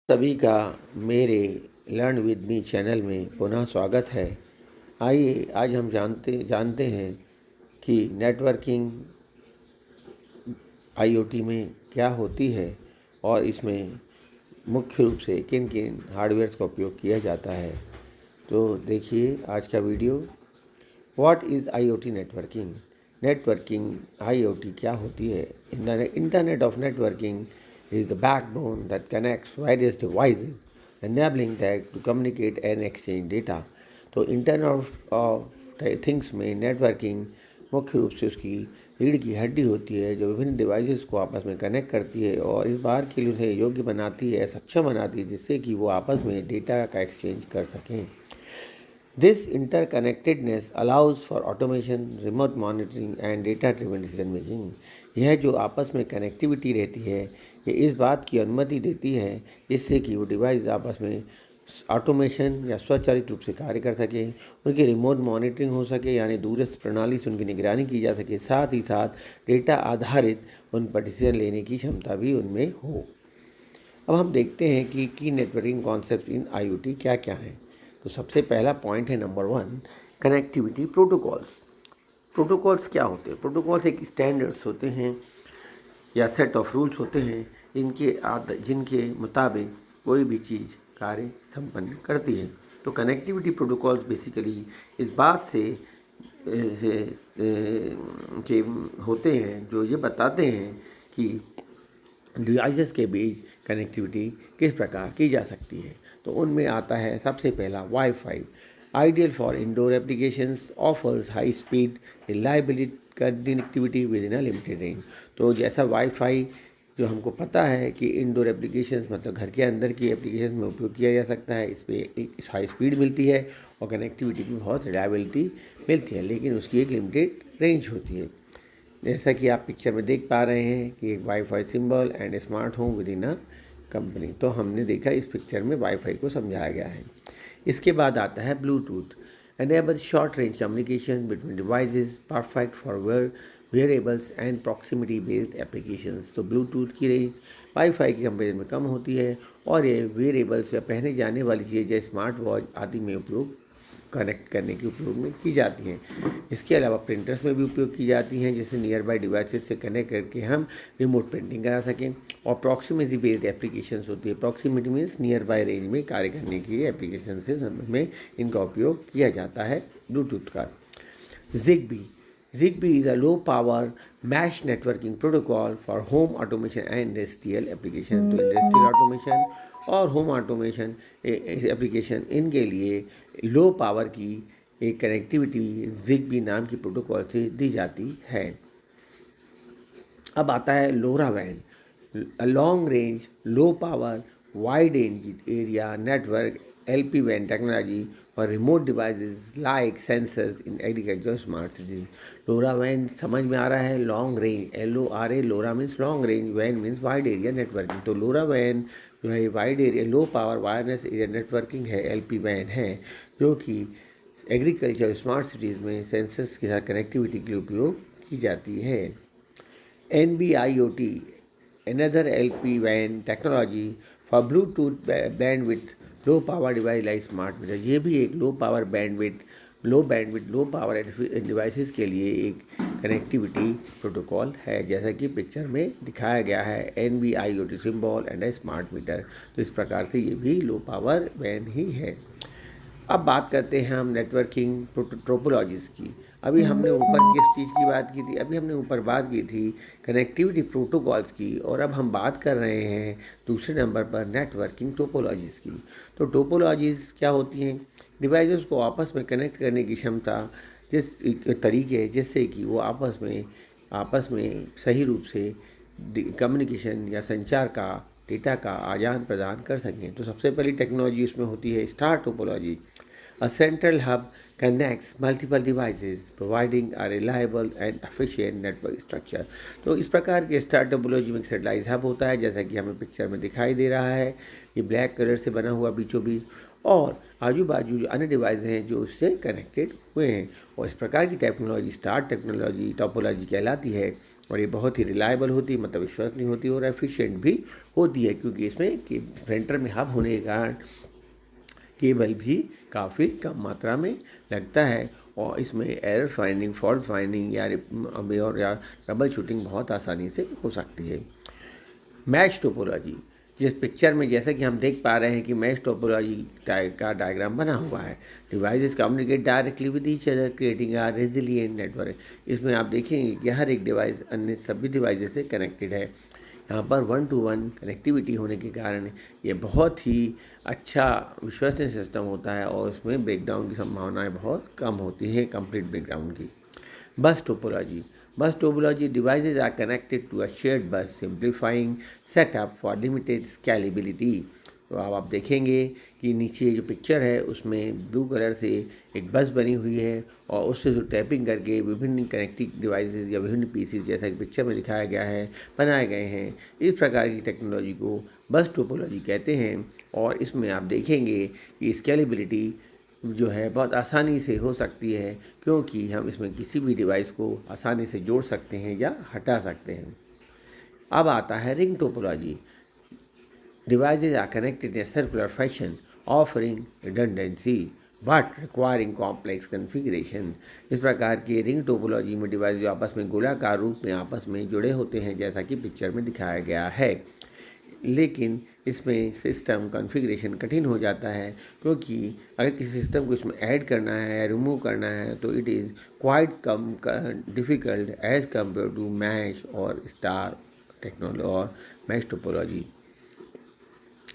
सभी का मेरे लर्न विद मी चैनल में पुनः स्वागत है। आइए आज हम जानते हैं कि नेटवर्किंग आईओटी में क्या होती है और इसमें मुख्य रूप से किन किन हार्डवेयर्स का उपयोग किया जाता है। तो देखिए आज का video. What is IoT networking? Networking IoT क्या होती है? Internet of networking is the backbone that connects various devices, enabling them to communicate and exchange data. तो इंटरनेट ऑफ थिंग्स में नेटवर्किंग मुख्य रूप से उसकी रीढ़ की हड्डी होती है जो विभिन्न डिवाइसेस को आपस में कनेक्ट करती है और इस बार के लिए उन्हें योग्य बनाती है, सक्षम बनाती है, जिससे कि वो आपस में डेटा का एक्सचेंज कर सकें। This interconnectedness allows for automation, remote monitoring and data-driven decision making. यह जो आपस में कनेक्टिविटी रहती है ये इस बात की अनुमति देती है जिससे कि वो डिवाइस आपस में ऑटोमेशन या स्वचालित रूप से कार्य कर सके, उनकी रिमोट मॉनिटरिंग हो सके यानी दूरस्थ प्रणाली से उनकी निगरानी की जा सके, साथ ही साथ डेटा आधारित उन पर डिसीजन लेने की क्षमता भी उनमें हो। अब हम देखते हैं कि की नेटवर्किंग कॉन्सेप्ट इन आईओटी क्या क्या हैं। तो सबसे पहला पॉइंट है नंबर 1, कनेक्टिविटी प्रोटोकॉल्स। प्रोटोकॉल्स क्या होते हैं? प्रोटोकॉल्स एक स्टैंडर्ड्स होते हैं या सेट ऑफ रूल्स होते हैं जिनके मुताबिक कोई भी चीज़ कार्य संपन्न करती है। तो कनेक्टिविटी प्रोटोकॉल्स बेसिकली इस बात से के होते हैं जो ये बताते हैं कि डिवाइसेस के बीच कनेक्टिविटी किस प्रकार की जा सकती है। तो उनमें आता है सबसे पहला wifi. Ideal for indoor applications, offers high speed reliability connectivity with in a limited range. तो जैसा वाईफाई जो हमको पता है कि इंडोर एप्लीकेशंस मतलब घर के अंदर की एप्लीकेशंस में उपयोग किया जा सकता है, इस पर एक हाई स्पीड मिलती है और कनेक्टिविटी भी बहुत रिलायबिलिटी मिलती है, लेकिन उसकी एक लिमिटेड रेंज होती है। जैसा कि आप पिक्चर में देख पा रहे हैं कि एक wifi symbol and smart home with in a company. तो हमने देखा इस पिक्चर में वाईफाई को समझाया गया है। इसके बाद आता है Bluetooth. enables short range communication between devices, perfect for wearables and proximity based applications। तो ब्लूटूथ की रेंज वाईफाई की कंपेरिजन में कम होती है और ये वेयरेबल्स या पहने जाने वाली चीज़ें जैसे स्मार्ट वॉच आदि में उपयोग कनेक्ट करने के उपयोग में की जाती हैं। इसके अलावा प्रिंटर्स में भी उपयोग की जाती हैं जिससे नियर बाई डिवाइसेस से कनेक्ट करके हम रिमोट प्रिंटिंग करा सकें। और प्रॉक्सिमिटी बेस्ड एप्लीकेशंस होती है। Proximity means near by range में कार्य करने की एप्लीकेशन से में इनका उपयोग किया जाता है ब्लूटूथ का। ZigBee is a low power mesh networking protocol for home automation and industrial application। तो इंडस्ट्रियल ऑटोमेशन और होम ऑटोमेशन एप्लीकेशन इनके लिए लो पावर की एक कनेक्टिविटी ZigBee नाम की प्रोटोकॉल से दी जाती है। अब आता है lora wan, long range low power wide area network LP WAN technology और remote devices like sensors in agriculture smart cities. Lora wan समझ में आ रहा है, long range LORA, lora means long range, wan means wide area networking. तो lora wan जो है wide area low power wireless area networking है, LP WAN है, जो कि एग्रीकल्चर स्मार्ट सिटीज़ में सेंसर्स के साथ कनेक्टिविटी के लिए उपयोग की जाती है। NB-IoT, another LP WAN technology for Bluetooth bandwidth low power device like smart meter. ये भी एक low power low power devices के लिए एक कनेक्टिविटी प्रोटोकॉल है, जैसा कि पिक्चर में दिखाया गया है। NB-IoT symbol and A smart meter. तो इस प्रकार से ये भी लो पावर वैन ही है। अब बात करते हैं हम नेटवर्किंग टोपोलॉजीज़ की। अभी हमने ऊपर किस चीज़ की बात की थी? अभी हमने ऊपर बात की थी कनेक्टिविटी प्रोटोकॉल्स की, और अब हम बात कर रहे हैं दूसरे नंबर पर नेटवर्किंग टोपोलॉजीज़ की। तो टोपोलॉजीज़ क्या होती हैं? डिवाइसेस को आपस में कनेक्ट करने की क्षमता, जिस तरीके जिससे कि वो आपस में सही रूप से कम्युनिकेशन या संचार का डेटा का आदान प्रदान कर सकें। तो सबसे पहली टेक्नोलॉजी उसमें होती है star topology. A central hub connects multiple devices, providing a reliable and efficient network structure। तो इस प्रकार के स्टार टोपोलॉजी में सेंट्रलाइज हब होता है, जैसा कि हमें पिक्चर में दिखाई दे रहा है। ये ब्लैक कलर से बना हुआ बीचों बीच, और आजू बाजू जो अन्य डिवाइस हैं जो उससे कनेक्टेड हुए हैं। और इस प्रकार की टेक्नोलॉजी स्टार टेक्नोलॉजी टोपोलॉजी कहलाती है। और ये बहुत ही रिलायबल होती है, मतलब विश्वसनीय होती है और एफिशिएंट भी होती है, क्योंकि इसमें कि सेंटर में हब होने के कारण केबल भी काफ़ी कम मात्रा में लगता है और इसमें एरर फाइंडिंग, फॉल्ट फाइंडिंग या ट्रबल शूटिंग बहुत आसानी से हो सकती है। मैश टोपोलॉजी, जिस पिक्चर में जैसा कि हम देख पा रहे हैं कि मैश टोपोलॉजी का डायग्राम बना हुआ है। Devices communicate directly with each other creating a resilient network. इसमें आप देखेंगे कि हर एक डिवाइस अन्य सभी डिवाइसेस से कनेक्टेड है। यहाँ पर 1 to 1 कनेक्टिविटी होने के कारण ये बहुत ही अच्छा विश्वसनीय सिस्टम होता है और इसमें ब्रेकडाउन की संभावनाएं बहुत कम होती हैं, कंप्लीट ब्रेकडाउन की। Bus topology. Bus topology devices are connected to a shared bus, simplifying setup for limited scalability. तो अब आप देखेंगे कि नीचे जो पिक्चर है उसमें ब्लू कलर से एक बस बनी हुई है और उससे जो टैपिंग करके विभिन्न कनेक्टिंग डिवाइसेस या विभिन्न पीसीज जैसा कि पिक्चर में दिखाया गया है बनाए गए हैं। इस प्रकार की टेक्नोलॉजी को बस टोपोलॉजी कहते हैं और इसमें आप देखेंगे कि स्केलेबिलिटी जो है बहुत आसानी से हो सकती है, क्योंकि हम इसमें किसी भी डिवाइस को आसानी से जोड़ सकते हैं या हटा सकते हैं। अब आता है ring topology. Devices are connected in circular fashion offering redundancy but requiring complex configuration. इस प्रकार की रिंग टोपोलॉजी में डिवाइस जो आपस में गोलाकार रूप में आपस में जुड़े होते हैं, जैसा कि पिक्चर में दिखाया गया है, लेकिन इसमें सिस्टम कॉन्फ़िगरेशन कठिन हो जाता है, क्योंकि अगर किसी सिस्टम को इसमें ऐड करना है या रिमूव करना है तो इट इज़ क्वाइट कम difficult as compare to mesh और स्टार टेक्नोलॉजी और mesh topology.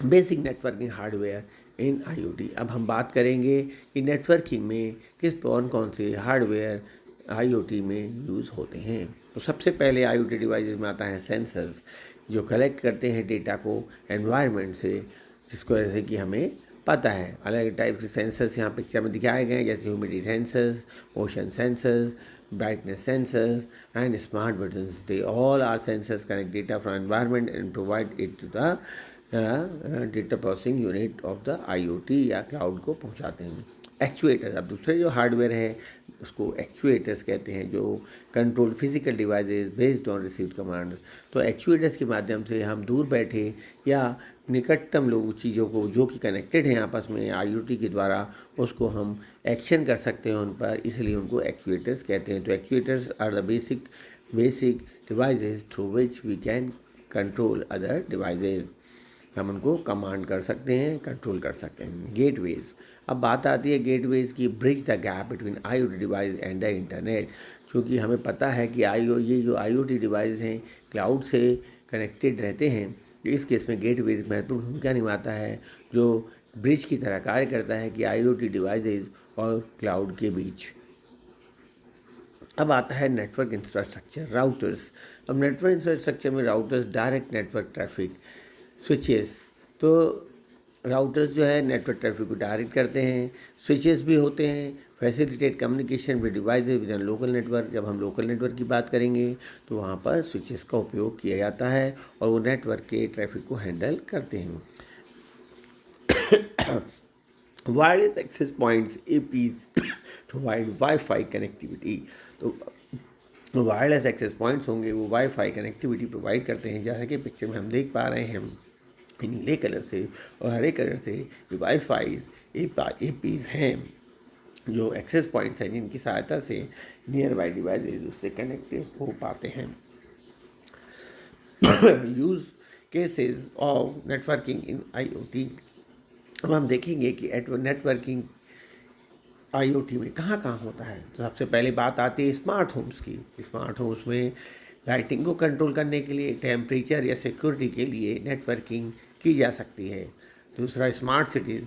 Basic networking hardware in IoT. अब हम बात करेंगे कि नेटवर्किंग में कौन कौन से हार्डवेयर आईओटी में यूज़ होते हैं। तो सबसे पहले आईओटी डिवाइसेस में आता है सेंसर्स, जो कलेक्ट करते हैं डेटा को एनवायरनमेंट से, जिसको जैसे कि हमें पता है अलग अलग टाइप के सेंसर्स यहाँ पिक्चर में दिखाए गए हैं, जैसे humidity sensors, motion sensors, brightness sensors and smart buttons. They all are sensors connect data from environment and provide it to the data processing unit of the IoT या cloud को पहुंचाते हैं। एक्चुएटर्स, अब दूसरे जो हार्डवेयर है उसको actuators कहते हैं, जो control physical devices based on received commands. तो एक्चुएटर्स के माध्यम से हम दूर बैठे या निकटतम लोग चीज़ों को जो कि कनेक्टेड हैं आपस में आईओटी के द्वारा, उसको हम एक्शन कर सकते हैं उन पर, इसलिए उनको एक्चुएटर्स कहते हैं। तो actuators are the basic devices through which we can control other devices. हम उनको कमांड कर सकते हैं, कंट्रोल कर सकते हैं। गेटवेज, अब बात आती है गेटवेज की। Bridge the gap between IoT device and the internet. क्योंकि हमें पता है कि ये जो आईओटी डिवाइस हैं क्लाउड से कनेक्टेड रहते हैं, इस केस में गेटवेज महत्वपूर्ण भूमिका निभाता है, जो ब्रिज की तरह कार्य करता है कि आईओटी डिवाइसेज और क्लाउड के बीच। अब आता है नेटवर्क इंफ्रास्ट्रक्चर, राउटर्स। अब नेटवर्क इंफ्रास्ट्रक्चर में routers direct network traffic, switches, तो राउटर्स जो है नेटवर्क ट्रैफिक को डायरेक्ट करते हैं। स्विचेस भी होते हैं, facilitate communication with devices with an local network. जब हम लोकल नेटवर्क की बात करेंगे तो वहाँ पर स्विचेस का उपयोग किया जाता है और वो नेटवर्क के ट्रैफिक को हैंडल करते हैं। Wireless access points APs provide WiFi connectivity. तो वायरलेस एक्सेस पॉइंट्स होंगे वो वाईफाई कनेक्टिविटी प्रोवाइड करते हैं, जैसा कि पिक्चर में हम देख पा रहे हैं नीले कलर से और हरे कलर से वाईफाई एपीज हैं, जो एक्सेस पॉइंट्स हैं जिनकी सहायता से नियर बाई डिवाइसेज उससे कनेक्ट हो पाते हैं। Use cases of networking in IoT. अब हम देखेंगे कि नेटवर्किंग आईओटी में कहाँ कहाँ होता है। तो सबसे पहले बात आती है स्मार्ट होम्स की। स्मार्ट होम्स में लाइटिंग को कंट्रोल करने के लिए, टेम्परेचर या सिक्योरिटी के लिए नेटवर्किंग की जा सकती है। दूसरा, स्मार्ट सिटीज़,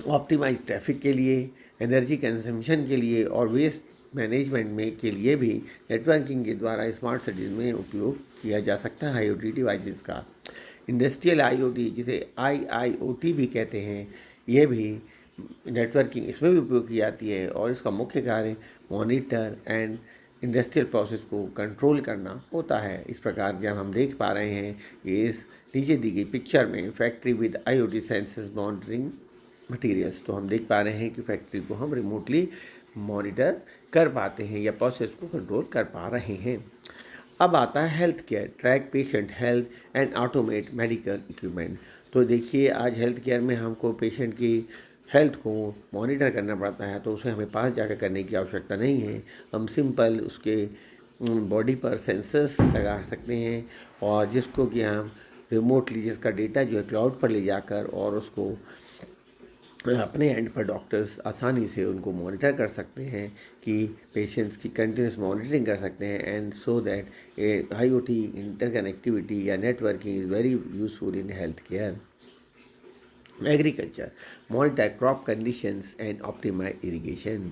ऑप्टिमाइज ट्रैफिक के लिए, एनर्जी कंजम्पशन के लिए और वेस्ट मैनेजमेंट में के लिए भी नेटवर्किंग के द्वारा स्मार्ट सिटीज़ में उपयोग किया जा सकता है आईओटी डिवाइसेस का। इंडस्ट्रियल आईओटी, जिसे आईआईओटी भी कहते हैं, ये भी नेटवर्किंग इसमें भी उपयोग की जाती है और इसका मुख्य कार्य मॉनिटर एंड इंडस्ट्रियल प्रोसेस को कंट्रोल करना होता है। इस प्रकार जब हम देख पा रहे हैं कि इस नीचे दी गई पिक्चर में factory with IoT sensors monitoring materials, तो हम देख पा रहे हैं कि फैक्ट्री को हम रिमोटली मॉनिटर कर पाते हैं या प्रोसेस को कंट्रोल कर पा रहे हैं। अब आता है health care, track patient health and automate medical equipment. तो देखिए आज हेल्थ केयर में हमको पेशेंट की हेल्थ को मॉनिटर करना पड़ता है, तो उसे हमें पास जाकर करने की आवश्यकता नहीं है। हम सिंपल उसके बॉडी पर सेंसर्स लगा सकते हैं और जिसको कि हम रिमोटली, जिसका डेटा जो है क्लाउड पर ले जाकर और उसको अपने एंड पर डॉक्टर्स आसानी से उनको मॉनिटर कर सकते हैं कि पेशेंट्स की कंटिन्यूस मॉनिटरिंग कर सकते हैं। And so that IoT interconnectivity या networking is very useful in health care. Agriculture, monitor crop conditions and optimise irrigation.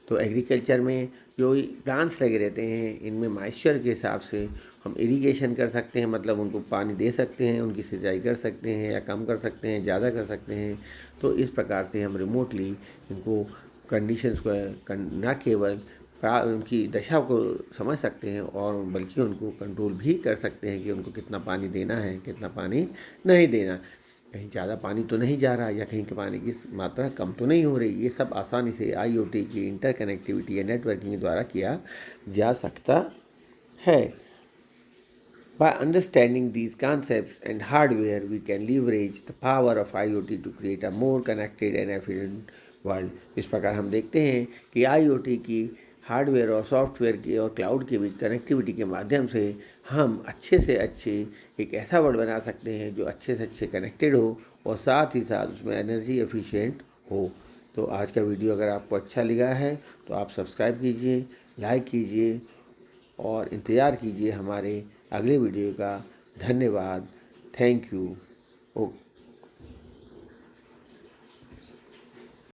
तो एग्रीकल्चर में जो प्लांट्स लगे रहते हैं इनमें मॉइस्चर के हिसाब से हम इरिगेशन कर सकते हैं, मतलब उनको पानी दे सकते हैं, उनकी सिंचाई कर सकते हैं या कम कर सकते हैं, ज़्यादा कर सकते हैं। तो इस प्रकार से हम रिमोटली इनको कंडीशंस को न केवल उनकी दशा को समझ सकते हैं और बल्कि उनको कंट्रोल भी कर सकते हैं कि उनको कितना पानी देना है, कितना पानी नहीं देना, कहीं ज़्यादा पानी तो नहीं जा रहा या कहीं के पानी की मात्रा कम तो नहीं हो रही। ये सब आसानी से IoT की इंटरकनेक्टिविटी या नेटवर्किंग के द्वारा किया जा सकता है। By understanding these concepts and hardware, we can leverage the power of IoT to create a more connected and efficient world. इस प्रकार हम देखते हैं कि IoT की हार्डवेयर और सॉफ्टवेयर की और क्लाउड के बीच कनेक्टिविटी के माध्यम से हम अच्छे से अच्छे एक ऐसा वर्ल्ड बना सकते हैं जो अच्छे से अच्छे कनेक्टेड हो और साथ ही साथ उसमें एनर्जी एफिशिएंट हो। तो आज का वीडियो अगर आपको अच्छा लगा है तो आप सब्सक्राइब कीजिए, लाइक कीजिए और इंतज़ार कीजिए हमारे अगले वीडियो का। धन्यवाद, थैंक यू। ओके।